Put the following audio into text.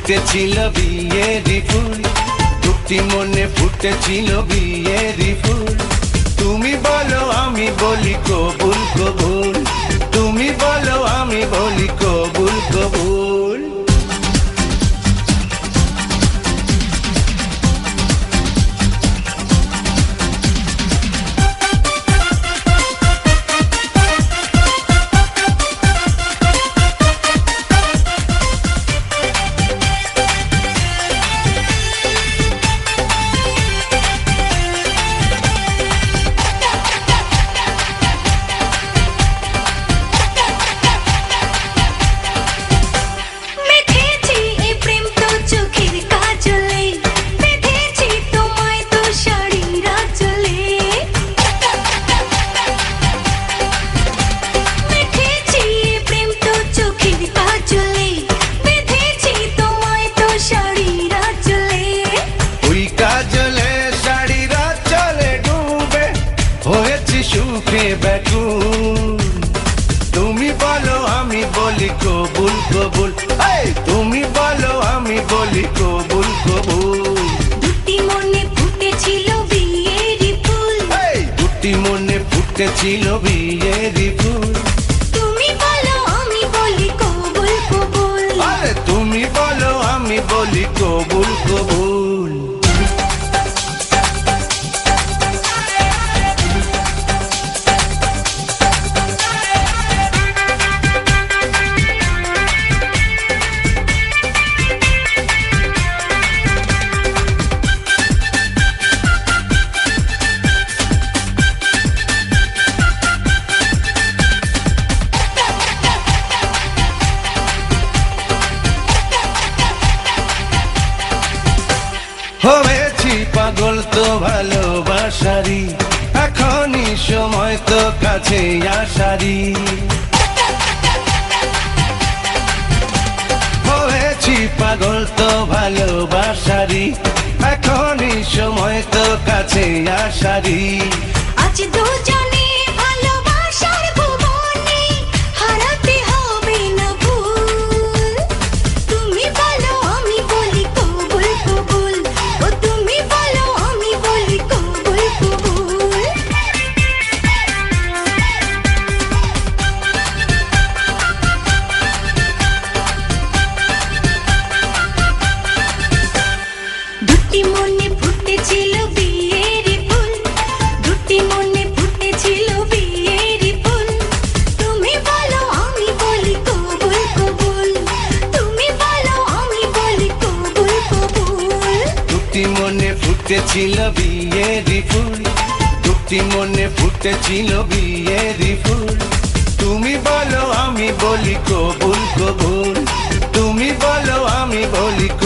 ফুটেছিল বিয়েরি ফুল, দুটি মনে ফুটেছিল বিয়েরি ফুল। তুমি বলো আমি বলি কবুল কবুল, তুমি বলো আমি বলি কবুল কবুল। সুখে ব্যাকুল, তুমি বলো আমি বলি কবুল কবুল, তুমি বলো আমি বলি কবুল কবুল। দুটি মনে ফুটেছিল বিয়েরি ফুল, দুটি মনে ফুটেছিল বিয়েরি ফুল। তুমি বলো আমি বলি কবুল কবুল, তুমি বলো আমি বলি কবুল কবুল। হয়েছি পাগল তো ভালোবাসারি, এখনই সময় তো কাছে আসারি। হয়েছি পাগল তো ভালোবাসারি, এখনই সময় তো কাছে আসারি। আজ দুজনে ভালোবাসার ভুবনে হারাতে হবে না ভুল। তুমি বলো আমি বলি কবুল কবুল, ও তুমি বলো আমি বলি কবুল কবুল। দুটি মনে ফুটেছিল বিয়েরি ফুল, দুটি মনে ফুটেছিল বিয়েরি ফুল। তুমি বলো আমি বলি কবুল কবুল, তুমি বলো আমি বলি কবুল কবুল। দুটি মনে ফুটেছিল বিয়েরি ফুল, দুটি মনে ফুটেছিল বিয়েরি ফুল। তুমি বলো আমি বলি কবুল কবুল।